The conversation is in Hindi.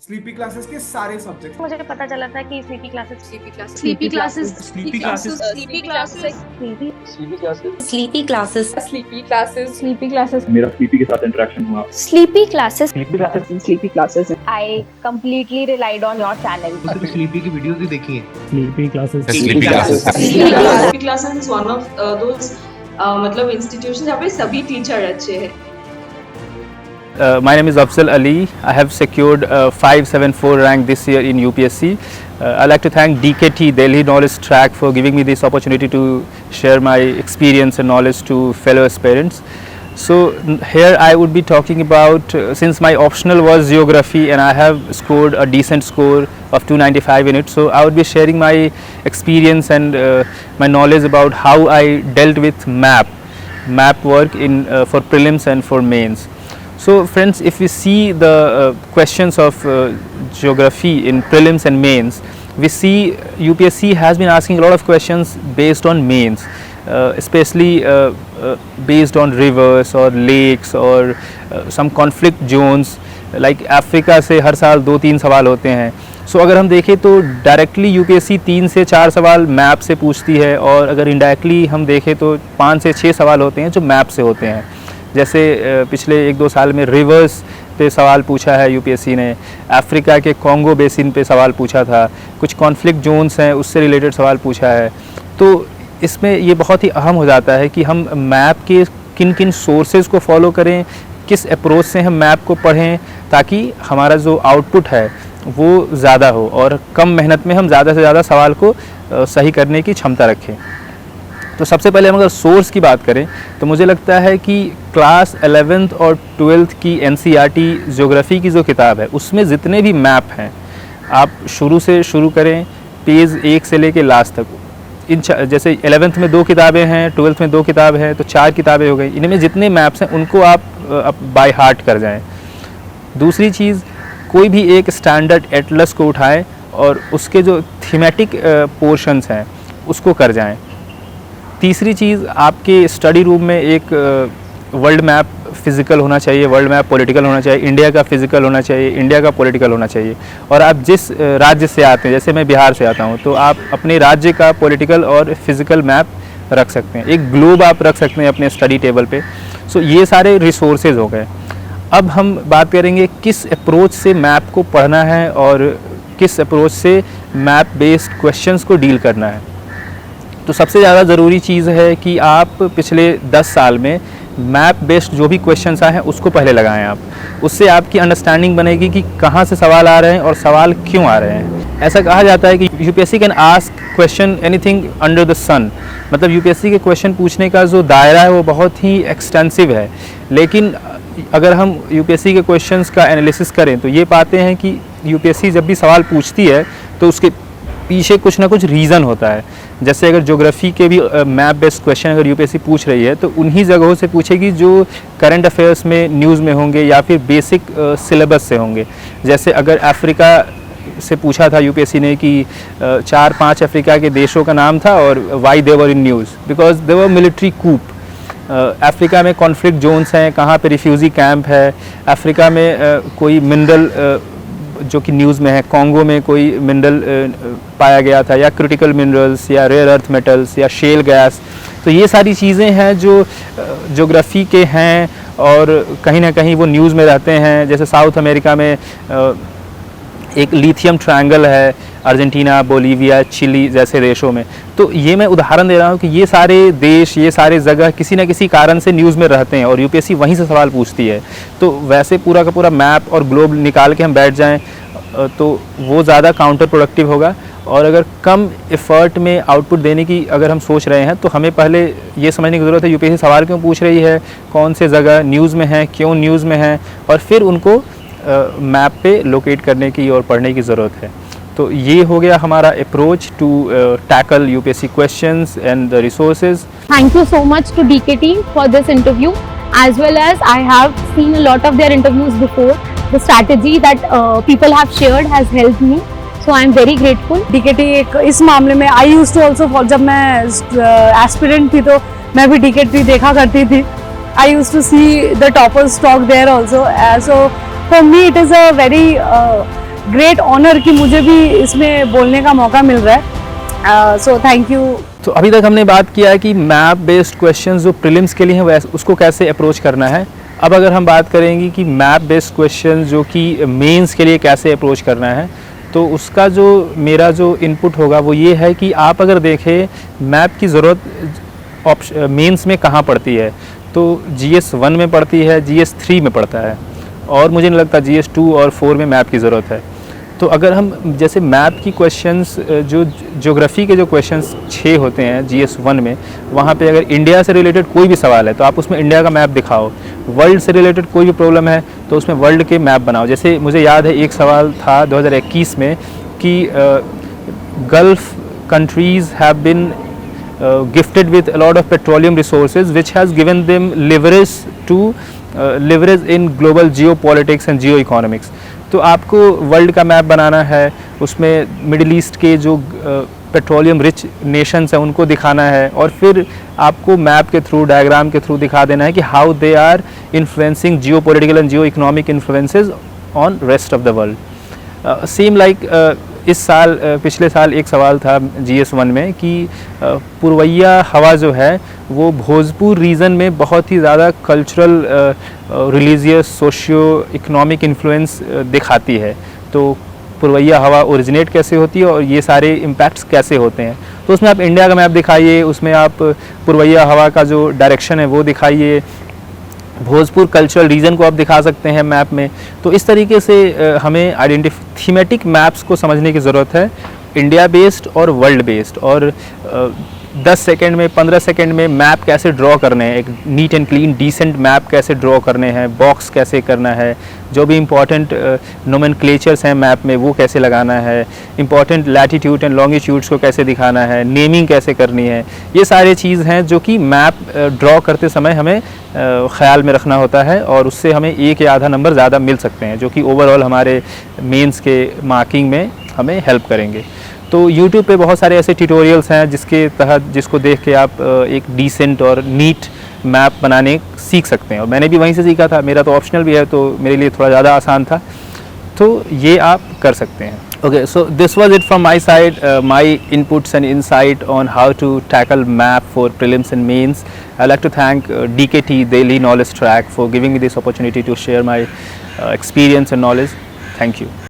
स्लीपी क्लासेस के सारे सब्जेक्ट। मुझे पता चला था कि sleepy classes sleepy classes sleepy classes sleepy classes sleepy classes sleepy classes sleepy classes sleepy classes sleepy classes मेरा स्लीपी के साथ इंटरेक्शन हुआ। Sleepy classes sleepy classes I completely relied on your channel. Sleepy की वीडियोस भी देखी है। Sleepy classes sleepy classes is one of those मतलब इंस्टीट्यूशन जहाँ पे सभी टीचर अच्छे हैं। My name is Afzal Ali. I have secured 574 rank this year in UPSC. I'd like to thank DKT, Delhi Knowledge Track, for giving me this opportunity to share my experience and knowledge to fellow aspirants. So here I would be talking about, since my optional was geography and I have scored a decent score of 295 in it, so I would be sharing my experience and my knowledge about how I dealt with map work in for prelims and for mains. So friends, if we see the questions of geography in prelims and mains, we see UPSC has been asking a lot of questions based on mains, especially based on rivers or lakes or some conflict zones like Africa से हर साल 2-3 सवाल होते हैं. So अगर हम देखें तो डायरेक्टली UPSC 3 से 4 सवाल मैप से पूछती है, और अगर इनडायरेक्टली हम देखें तो 5 से 6 सवाल होते हैं जो मैप से होते हैं. जैसे पिछले 1-2 साल में रिवर्स पे सवाल पूछा है यूपीएससी ने, अफ्रीका के कॉन्गो बेसिन पे सवाल पूछा था, कुछ कॉन्फ्लिक्ट जोन्स हैं उससे रिलेटेड सवाल पूछा है. तो इसमें ये बहुत ही अहम हो जाता है कि हम मैप के किन किन सोर्सेज को फॉलो करें, किस अप्रोच से हम मैप को पढ़ें, ताकि हमारा जो आउटपुट है वो ज़्यादा हो और कम मेहनत में हम ज़्यादा से ज़्यादा सवाल को सही करने की क्षमता रखें. तो सबसे पहले हम अगर सोर्स की बात करें तो मुझे लगता है कि क्लास 11th और 12th की NCERT ज्योग्राफी की जो किताब है उसमें जितने भी मैप हैं, आप शुरू से शुरू करें पेज 1 से लेके लास्ट तक. इन जैसे 11th में 2 किताबें हैं, 12th में 2 किताब हैं, तो 4 किताबें हो गई. इनमें जितने मैप्स हैं उनको आप बाय हार्ट कर जाएं. दूसरी चीज़, कोई भी एक स्टैंडर्ड एटलस को उठाएं और उसके जो थीमेटिक पोर्शंस हैं उसको कर जाएं. तीसरी चीज़, आपके स्टडी रूम में एक वर्ल्ड मैप फिज़िकल होना चाहिए, वर्ल्ड मैप पॉलिटिकल होना चाहिए, इंडिया का फिज़िकल होना चाहिए, इंडिया का पॉलिटिकल होना चाहिए. और आप जिस राज्य से आते हैं, जैसे मैं बिहार से आता हूँ, तो आप अपने राज्य का पॉलिटिकल और फिज़िकल मैप रख सकते हैं. एक ग्लोब आप रख सकते हैं अपने स्टडी टेबल पे. सो ये सारे रिसोर्सेज हो गए. अब हम बात करेंगे किस अप्रोच से मैप को पढ़ना है और किस अप्रोच से मैप बेस्ड क्वेश्चंस को डील करना है. तो सबसे ज़्यादा ज़रूरी चीज़ है कि आप पिछले 10 साल में मैप बेस्ड जो भी क्वेश्चंस आए हैं उसको पहले लगाएं आप. उससे आपकी अंडरस्टैंडिंग बनेगी कि कहाँ से सवाल आ रहे हैं और सवाल क्यों आ रहे हैं. ऐसा कहा जाता है कि UPSC can ask question anything under the sun. मतलब यूपीएससी के क्वेश्चन पूछने का जो दायरा है वो बहुत ही एक्सटेंसिव है. लेकिन अगर हम यूपीएससी के क्वेश्चंस का एनालिसिस करें तो ये पाते हैं कि यूपीएससी जब भी सवाल पूछती है तो उसके पीछे कुछ ना कुछ रीज़न होता है. जैसे अगर ज्योग्राफी के भी मैप बेस्ड क्वेश्चन अगर यूपीएससी पूछ रही है तो उन्हीं जगहों से पूछेगी जो करंट अफेयर्स में न्यूज़ में होंगे या फिर बेसिक सिलेबस से होंगे. जैसे अगर अफ्रीका से पूछा था यूपीएससी ने कि 4-5 अफ्रीका के देशों का नाम था और why they were in news, because they were military coup. Africa में कॉन्फ्लिक्ट जोन्स हैं, कहाँ पे रिफ्यूजी कैंप है, अफ्रीका में कोई मिनरल जो कि न्यूज़ में है, कॉन्गो में कोई मिनरल पाया गया था, या क्रिटिकल मिनरल्स या रेयर अर्थ मेटल्स या शेल गैस. तो ये सारी चीज़ें हैं जो ज्योग्राफी के हैं और कहीं ना कहीं वो न्यूज़ में रहते हैं. जैसे साउथ अमेरिका में एक लिथियम ट्रायंगल है, अर्जेंटीना, बोलीविया, चिली जैसे देशों में. तो ये मैं उदाहरण दे रहा हूँ कि ये सारे देश, ये सारे जगह किसी न किसी कारण से न्यूज़ में रहते हैं और यूपीएससी वहीं से सवाल पूछती है. तो वैसे पूरा का पूरा मैप और ग्लोब निकाल के हम बैठ जाएं तो वो ज़्यादा काउंटर प्रोडक्टिव होगा. और अगर कम एफर्ट में आउटपुट देने की अगर हम सोच रहे हैं तो हमें पहले ये समझने की ज़रूरत है यूपीएससी सवाल क्यों पूछ रही है, कौन से जगह न्यूज़ में है, क्यों न्यूज़ में है, और फिर उनको मैप पे लोकेट करने की और पढ़ने की ज़रूरत है. तो ये हो गया हमारा approach to tackle UPSC questions and the resources. Thank you so much to DKT for this interview, as well as I have seen a lot of their interviews before. The strategy that people have shared has helped me, so I am very grateful. DKT एक इस मामले में I used to also follow. जब मैं एस्पिरेंट थी तो मैं भी DKT देखा करती थी. I used to see the toppers talk there also. So for me it is a very great honour कि मुझे भी इसमें बोलने का मौका मिल रहा है. So thank you. तो अभी तक हमने बात किया है कि मैप बेस्ड क्वेश्चंस जो प्रीलिम्स के लिए हैं उसको कैसे अप्रोच करना है. अब अगर हम बात करेंगे कि मैप बेस्ड क्वेश्चंस जो कि मेंस के लिए कैसे अप्रोच करना है, तो उसका जो मेरा जो इनपुट होगा वो ये है कि आप अगर देखें मैप की ज़रूरत मेंस में कहाँ पड़ती है, तो GS 1 में पड़ती है, GS 3 में पड़ता है, और मुझे नहीं लगता GS 2 और 4 में मैप की ज़रूरत है. तो अगर हम जैसे मैप की क्वेश्चंस जो ज्योग्राफी के जो क्वेश्चंस 6 होते हैं GS 1 में, वहाँ पे अगर इंडिया से रिलेटेड कोई भी सवाल है तो आप उसमें इंडिया का मैप दिखाओ. वर्ल्ड से रिलेटेड कोई भी प्रॉब्लम है तो उसमें वर्ल्ड के मैप बनाओ. जैसे मुझे याद है एक सवाल था 2021 में कि gulf countries have been gifted with a lot of petroleum resources which has given them leverage in global geopolitics and geoeconomics. तो आपको वर्ल्ड का मैप बनाना है, उसमें मिडिल ईस्ट के जो पेट्रोलियम रिच नेशंस हैं उनको दिखाना है, और फिर आपको मैप के थ्रू, डायग्राम के थ्रू दिखा देना है कि how they are influencing geopolitical and geoeconomic influences on rest of the world. Same like इस साल पिछले साल एक सवाल था GS 1 में कि पुरवैया हवा जो है वो भोजपुर रीजन में बहुत ही ज़्यादा cultural, religious, socio economic influence दिखाती है. तो पुरवैया हवा ओरिजिनेट कैसे होती है और ये सारे इम्पैक्ट्स कैसे होते हैं. तो उसमें आप इंडिया का मैप दिखाइए, उसमें आप पुरवैया हवा का जो डायरेक्शन है वो दिखाइए, भोजपुर कल्चरल रीजन को आप दिखा सकते हैं मैप में. तो इस तरीके से हमें थीमेटिक मैप्स को समझने की ज़रूरत है, इंडिया बेस्ड और वर्ल्ड बेस्ड. और 10 सेकंड में, 15 सेकंड में मैप कैसे ड्रॉ करने हैं, एक neat and clean decent map कैसे ड्रॉ करने हैं, बॉक्स कैसे करना है, जो भी इम्पॉर्टेंट नोमेनक्लेचर्स हैं मैप में वो कैसे लगाना है, इम्पॉर्टेंट लैटीट्यूड एंड लॉन्गिट्यूड्स को कैसे दिखाना है, नेमिंग कैसे करनी है. ये सारे चीज़ हैं जो कि मैप ड्रॉ करते समय हमें ख्याल में रखना होता है, और उससे हमें 1 या आधा नंबर ज़्यादा मिल सकते हैं, जो कि ओवरऑल हमारे मेंस के मार्किंग में हमें हेल्प करेंगे. तो YouTube पे बहुत सारे ऐसे ट्यूटोरियल्स हैं जिसको देख के आप एक डिसेंट और नीट मैप बनाने सीख सकते हैं, और मैंने भी वहीं से सीखा था. मेरा तो ऑप्शनल भी है तो मेरे लिए थोड़ा ज़्यादा आसान था, तो ये आप कर सकते हैं. Okay, so this was it from my side, my inputs and insight on how to tackle map for prelims and mains. I'd like to thank DKT Delhi Knowledge Track for giving me this opportunity to share my experience and knowledge. Thank you.